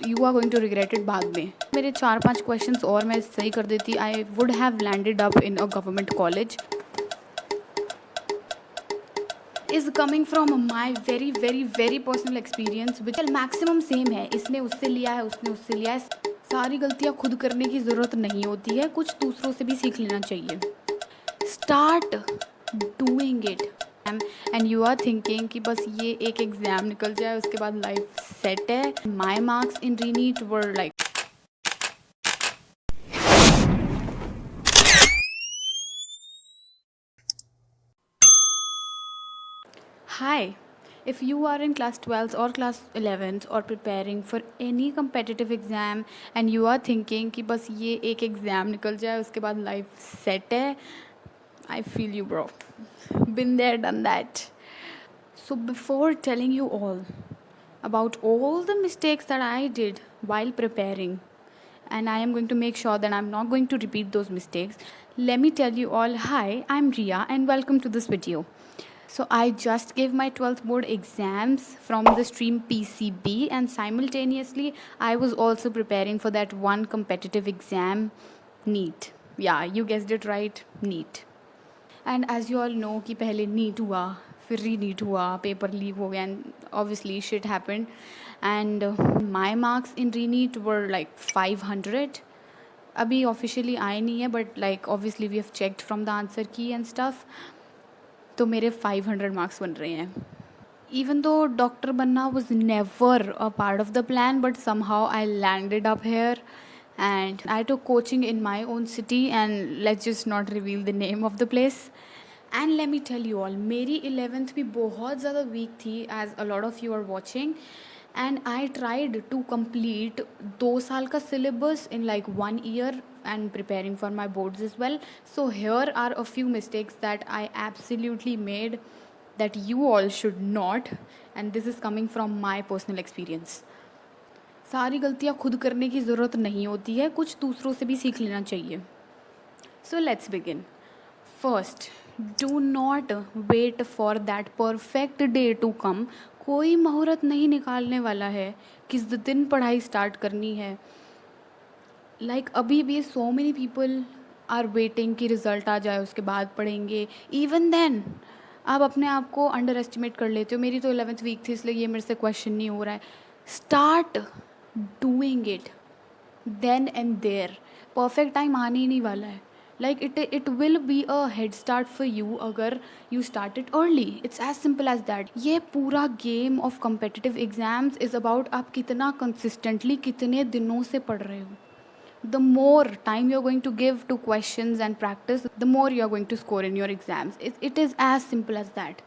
You are going to regret it बाद में। मेरे 4-5 क्वेश्चंस और मैं सही कर देती, I would have landed up in a government college. Is coming from my very very very personal experience which maximum same है। इसने उससे लिया है, उसने उससे लिया है। सारी गलतियाँ खुद करने की ज़रूरत नहीं होती है, कुछ दूसरों से भी सीख लेना चाहिए। Start doing it. And you are thinking कि बस ये एक एग्ज़ाम निकल जाए उसके बाद लाइफ सेट है। माई marks in रीनीट were like hi. If you are in class 12th or class 11th or preparing for any competitive exam and you are thinking कि बस ये एक एग्ज़ाम निकल जाए उसके बाद लाइफ सेट है, I feel you bro. Been there, done that. So before telling you all about all the mistakes that I did while preparing, and I am going to make sure that I'm not going to repeat those mistakes, let me tell you all, hi, I'm Ria and welcome to this video. So I just gave my 12th board exams from the stream PCB, and simultaneously I was also preparing for that one competitive exam, NEET. Yeah, you guessed it right, NEET. And as you all know कि पहले NEET हुआ, फिर री NEET हुआ, paper leave हो गया and obviously shit happened and my marks in री NEET were like 500. अभी ऑफिशियली आए नहीं है but like obviously we have checked from the answer key and stuff, तो मेरे 500 मार्क्स बन रहे हैं. Even though doctor banna was never a part of the plan, but somehow I landed up here and I took coaching in my own city, and let's just not reveal the name of the place. And let me tell you all, मेरी 11th भी बहुत ज़्यादा weak थी as a lot of you are watching, and I tried to complete 2 साल का syllabus in like 1 year and preparing for my boards as well. So here are a few mistakes that I absolutely made that you all should not, and this is coming from my personal experience. सारी गलतियाँ खुद करने की ज़रूरत नहीं होती है, कुछ दूसरों से भी सीख लेना चाहिए. So let's begin. First, do not wait for that perfect day to come. कोई मुहूर्त नहीं निकालने वाला है किस दिन पढ़ाई स्टार्ट करनी है. Like अभी भी so many people are waiting कि रिज़ल्ट आ जाए उसके बाद पढ़ेंगे. Even then आप अपने आप को अंडर एस्टिमेट कर लेते हो. मेरी तो 11th वीक थी इसलिए ये मेरे से क्वेश्चन नहीं हो रहा है. Start doing it then and there. Perfect time आने ही नहीं वाला है. Like it will be a head start for you अगर you start it early. It's as simple as that. ये पूरा game of competitive exams is about आप कितना कंसिस्टेंटली कितने दिनों से पढ़ रहे हो. The more time you're going to give to questions and practice, the more you're going to score in your exams. It is as simple as that.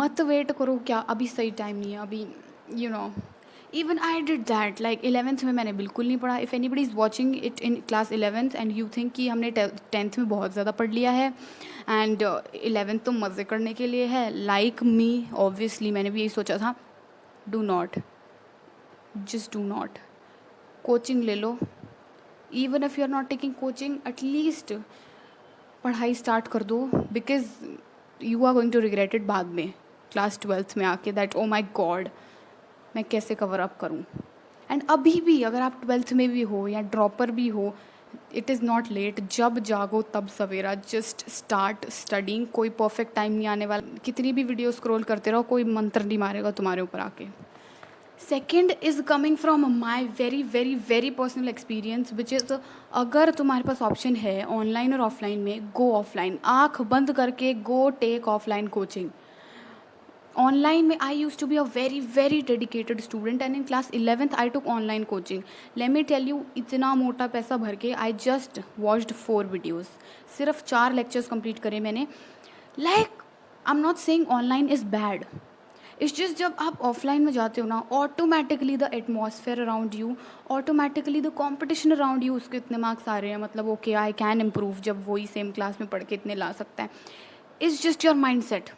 मत wait करो क्या अभी सही टाइम नहीं है अभी, you know. Even I did that. Like 11th में मैंने बिल्कुल नहीं पढ़ा. If anybody is watching it in class 11th and you think कि हमने 10th में बहुत ज़्यादा पढ़ लिया है and 11th तो मज़े करने के लिए है, like me, obviously मैंने भी यही सोचा था. Do not. Just do not. Coaching ले लो. Even if you're not taking coaching, at least पढ़ाई स्टार्ट कर दो, because you are going to regret it बाद में क्लास 12th में आके दैट ओ माई गॉड मैं कैसे कवर अप करूँ. एंड अभी भी अगर आप 12th में भी हो या ड्रॉपर भी हो, इट इज़ नॉट लेट. जब जागो तब सवेरा. Just start studying. कोई परफेक्ट टाइम नहीं आने वाला. कितनी भी वीडियो स्क्रॉल करते रहो, कोई मंत्र नहीं मारेगा तुम्हारे ऊपर आके. Second is coming from my very very very personal experience which is, अगर तुम्हारे पास ऑप्शन है ऑनलाइन और ऑफलाइन में, गो ऑफलाइन. आँख बंद करके go take offline coaching. Online में I used to be a very very dedicated student and in class 11th I took online coaching. Let me tell you, इतना मोटा पैसा भर के आई जस्ट वॉच्ड 4 वीडियोज़. सिर्फ 4 लेक्चर्स कंप्लीट करे मैंने. Like I am not saying online is bad. It's just जब आप ऑफलाइन में जाते हो ना, automatically the atmosphere around you, automatically the competition around you, उसके इतने मार्क्स आ रहे हैं मतलब ओके आई कैन इम्प्रूव. जब वही सेम क्लास में पढ़ के इतने ला सकता है. It's just your mind set.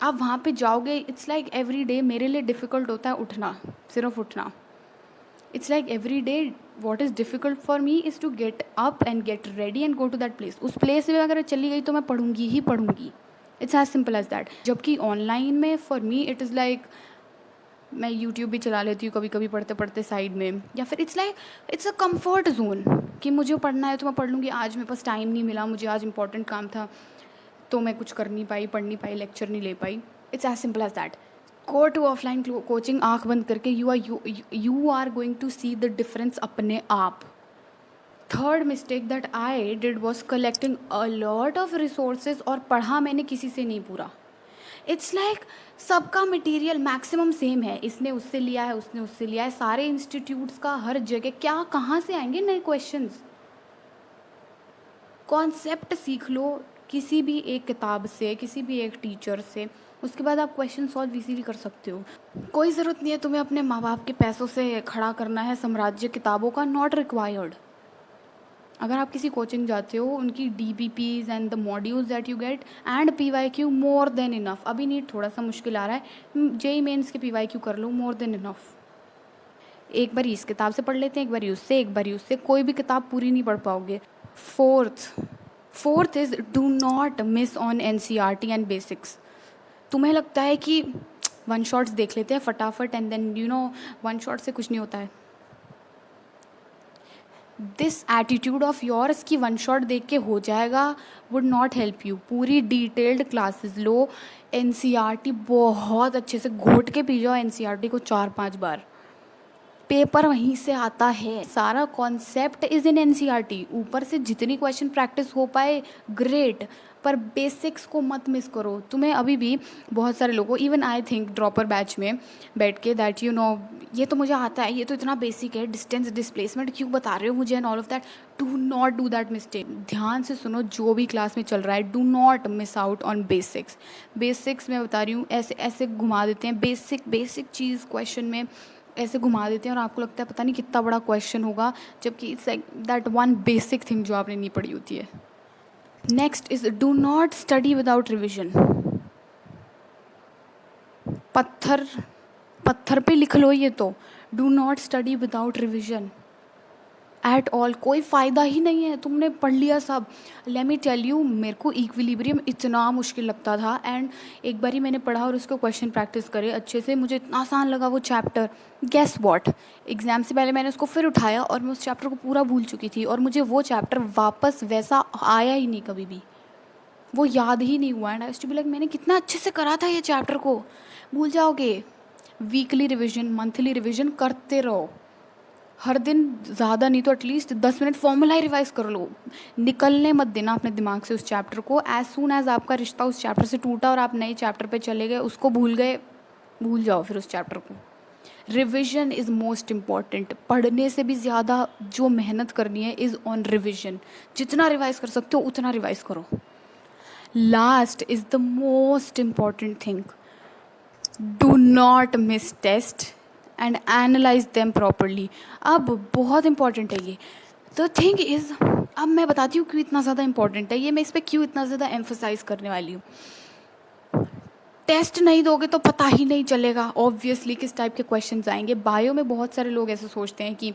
आप वहाँ पे जाओगे. इट्स लाइक एवरी डे मेरे लिए डिफ़िकल्ट होता है उठना, सिर्फ उठना. It's like every day what is difficult for me is to get up and get ready and go to that place. उस प्लेस में अगर चली गई तो मैं पढ़ूंगी ही पढ़ूंगी. It's as simple as that. जबकि ऑनलाइन में for me it is like मैं यूट्यूब भी चला लेती हूँ कभी कभी पढ़ते पढ़ते साइड में, या फिर इट्स अ कंफर्ट जोन कि मुझे पढ़ना है तो मैं पढ़ लूँगी। आज मेरे पास टाइम नहीं मिला, मुझे आज इंपॉर्टेंट काम था तो मैं कुछ कर नहीं पाई, पढ़ नहीं पाई, लेक्चर नहीं ले पाई। It's as simple as that. Go to offline coaching, आँख बंद करके you are going to see the difference अपने आप। Third mistake that I did was collecting a lot of resources, और पढ़ा मैंने किसी से नहीं पूरा। इट्स लाइक सबका मटेरियल मैक्सिमम सेम है, इसने उससे लिया है, उसने उससे लिया है, सारे इंस्टीट्यूट्स का हर जगह, क्या कहाँ से आएंगे नए क्वेश्चंस। कॉन्सेप्ट सीख लो किसी भी एक किताब से, किसी भी एक टीचर से, उसके बाद आप क्वेश्चन सॉल्व इजीली कर सकते हो। कोई ज़रूरत नहीं है तुम्हें अपने माँ बाप के पैसों से खड़ा करना है साम्राज्य किताबों का, नॉट रिक्वायर्ड। अगर आप किसी कोचिंग जाते हो, उनकी DBPs and the modules that you get and PYQ more than enough. अभी नीट थोड़ा सा मुश्किल आ रहा है, JEE मेंस के PYQ कर लो, मोर देन इनफ। एक बार इस किताब से पढ़ लेते हैं, एक बार उससे, एक बार उससे, कोई भी किताब पूरी नहीं पढ़ पाओगे। Fourth is do not miss on NCERT and basics. तुम्हें लगता है कि वन शॉट्स देख लेते हैं फटाफट एंड देन वन शॉट से कुछ नहीं होता है। दिस एटीट्यूड ऑफ योर्स कि वन शॉट देख के हो जाएगा वुड नॉट हेल्प यू। पूरी डिटेल्ड क्लासेस लो, NCERT बहुत अच्छे से घोट के पी जाओ NCERT को 4-5 बार। पेपर वहीं से आता है, सारा कॉन्सेप्ट इज़ इन NCERT। ऊपर से जितनी क्वेश्चन प्रैक्टिस हो पाए ग्रेट, पर बेसिक्स को मत मिस करो। तुम्हें अभी भी बहुत सारे लोगों, even I think dropper batch में बैठ के दैट ये तो मुझे आता है, ये तो इतना बेसिक है, डिस्टेंस डिस्प्लेसमेंट क्यों बता रहे हो मुझे and all of that. Do not do that mistake. ध्यान से सुनो जो भी क्लास में चल रहा है, do not miss out on basics. Basics मैं बता रही हूँ, ऐसे ऐसे घुमा देते हैं, बेसिक चीज़ क्वेश्चन में ऐसे घुमा देते हैं और आपको लगता है पता नहीं कितना बड़ा क्वेश्चन होगा, जबकि it's like that one basic thing जो आपने नहीं पढ़ी होती है। Next is do not study without revision. पत्थर पे लिख लो ये तो, do not study without revision at all. कोई फ़ायदा ही नहीं है, तुमने पढ़ लिया सब। लेट मी टेल यू, मेरे को इक्विलिब्रियम इतना मुश्किल लगता था एंड एक बार ही मैंने पढ़ा और उसको क्वेश्चन प्रैक्टिस करे अच्छे से, मुझे इतना आसान लगा वो चैप्टर। गेस व्हाट, एग्ज़ाम से पहले मैंने उसको फिर उठाया और मैं उस चैप्टर को पूरा भूल चुकी थी और मुझे वो चैप्टर वापस वैसा आया ही नहीं, कभी भी वो याद ही नहीं हुआ। And I used to be like मैंने कितना अच्छे से करा था ये चैप्टर को। भूल जाओगे। वीकली रिविजन, मंथली रिविजन करते रहो, हर दिन, ज़्यादा नहीं तो एटलीस्ट 10 मिनट फॉर्मूला ही रिवाइज कर लो। निकलने मत देना अपने दिमाग से उस चैप्टर को। एज सून एज आपका रिश्ता उस चैप्टर से टूटा और आप नए चैप्टर पे चले गए, उसको भूल गए, भूल जाओ फिर उस चैप्टर को। Revision is most important. पढ़ने से भी ज़्यादा जो मेहनत करनी है इज़ ऑन रिविजन। जितना रिवाइज कर सकते हो उतना रिवाइज करो। Last is the most important thing, do not miss test and analyse them properly. अब बहुत इंपॉर्टेंट है ये। द थिंग इज़, अब मैं बताती हूँ क्यों इतना ज़्यादा इंपॉर्टेंट है ये, मैं इस पर क्यों इतना ज़्यादा एम्फोसाइज करने वाली हूँ। टेस्ट नहीं दोगे तो पता ही नहीं चलेगा ऑब्वियसली किस टाइप के क्वेश्चंस आएंगे। बायो में बहुत सारे लोग ऐसे सोचते हैं कि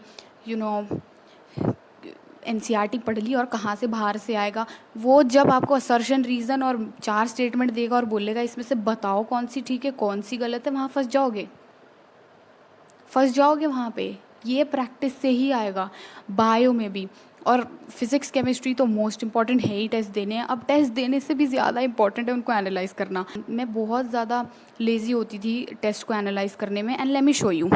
NCERT पढ़ ली और कहाँ से बाहर से आएगा। वो जब आपको असर्शन, रीज़न और 4 स्टेटमेंट देगा और बोलेगा इसमें से बताओ कौन सी ठीक है कौन सी गलत है, वहाँ फंस जाओगे वहाँ पे। ये प्रैक्टिस से ही आएगा। बायो में भी, और फिज़िक्स केमिस्ट्री तो मोस्ट इम्पॉर्टेंट है ही टेस्ट देने हैं। अब टेस्ट देने से भी ज़्यादा इंपॉर्टेंट है उनको एनालाइज करना। मैं बहुत ज़्यादा लेज़ी होती थी टेस्ट को एनालाइज करने में, and let me show you.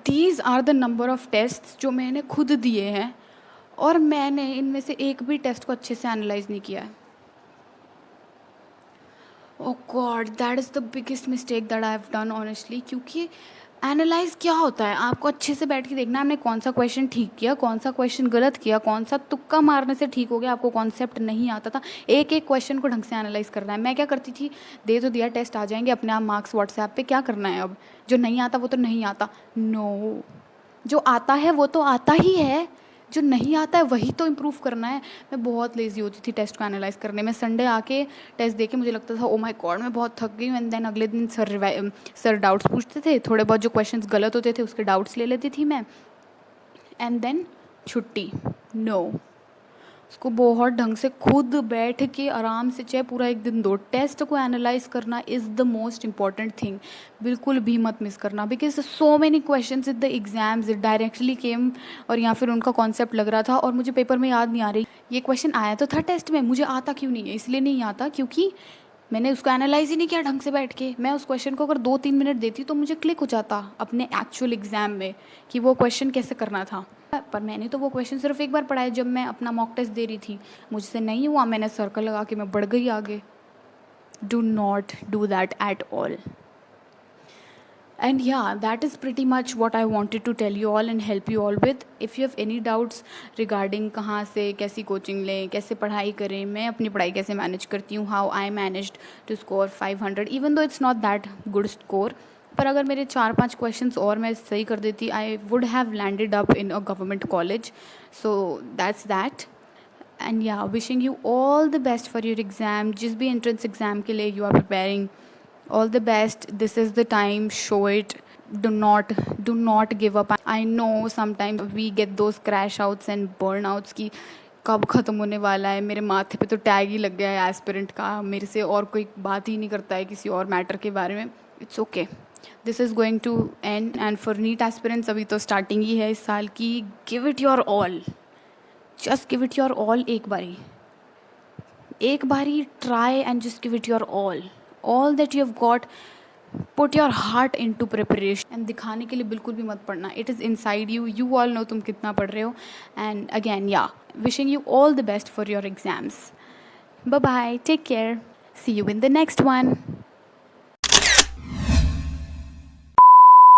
These are the number of test जो मैंने खुद दिए हैं और मैंने इनमें से एक भी टेस्ट को अच्छे से एनालाइज नहीं किया है। Oh God, that is the biggest mistake that I have done honestly. क्योंकि एनालाइज क्या होता है, आपको अच्छे से बैठ के देखना है हमने कौन सा क्वेश्चन ठीक किया, कौन सा क्वेश्चन गलत किया, कौन सा तुक्का मारने से ठीक हो गया, आपको कॉन्सेप्ट नहीं आता था। एक एक क्वेश्चन को ढंग से एनालाइज करना है। मैं क्या करती थी, दे तो दिया, टेस्ट आ जाएंगे अपने आप मार्क्स व्हाट्सएप पे, क्या करना है अब। जो नहीं आता वो तो नहीं आता। नो, जो आता है वो तो आता ही है, जो नहीं आता है वही तो इम्प्रूव करना है। मैं बहुत लेज़ी होती थी टेस्ट को एनालाइज करने में। संडे आके टेस्ट देके मुझे लगता था ओ माय गॉड मैं बहुत थक गई हूँ, एंड देन अगले दिन सर डाउट्स पूछते थे, थोड़े बहुत जो क्वेश्चंस गलत होते थे उसके डाउट्स ले लेती थी मैं, एंड देन छुट्टी। नो, उसको बहुत ढंग से खुद बैठ के आराम से, चाहे पूरा एक दिन दो, टेस्ट को एनालाइज करना is the most important thing. बिल्कुल भी मत मिस करना, because so many questions in the exams it directly came, और या फिर उनका कॉन्सेप्ट लग रहा था और मुझे पेपर में याद नहीं आ रही। ये क्वेश्चन आया तो था टेस्ट में, मुझे आता क्यों नहीं है? इसलिए नहीं आता क्योंकि मैंने उसको एनालाइज ही नहीं किया ढंग से बैठ के। मैं उस क्वेश्चन को अगर 2-3 मिनट देती तो मुझे क्लिक हो जाता अपने एक्चुअल एग्जाम में कि वो क्वेश्चन कैसे करना था। पर मैंने तो वो क्वेश्चन सिर्फ एक बार पढ़ा है, जब मैं अपना मॉक टेस्ट दे रही थी। मुझसे नहीं हुआ, मैंने सर्कल लगा के मैं बढ़ गई आगे। Do not do that at all. And yeah, that is pretty much what I wanted to tell you all and help you all with. If you have any doubts regarding कहाँ से कैसी coaching लें, कैसे पढ़ाई करें, मैं अपनी पढ़ाई कैसे मैनेज करती हूँ, how I managed to score 500 even though it's not that good score, पर अगर मेरे 4-5 क्वेश्चंस और मैं सही कर देती, I would have landed up in a government college. So that's that. And yeah, wishing you all the best for your exam. जिस भी entrance exam के लिए you are preparing, all the best. This is the time, show it. Do not give up. I know sometimes we get those crash outs and burnouts कि कब ख़त्म होने वाला है, मेरे माथे पे तो टैग ही लग गया है एस्पिरेंट का, मेरे से और कोई बात ही नहीं करता है किसी और मैटर के बारे में। It's okay, this is going to end. And for NEET aspirants अभी तो स्टार्टिंग ही है इस साल की। Give it your all, just give it your all. एक बारी try and just give it your all that you have got. Put your heart into preparation and दिखाने के लिए बिल्कुल भी मत पढ़ना। It is inside you. You all know तुम कितना पढ़ रहे हो। And again, yeah, wishing you all the best for your exams. Bye bye. Take care. See you in the next one.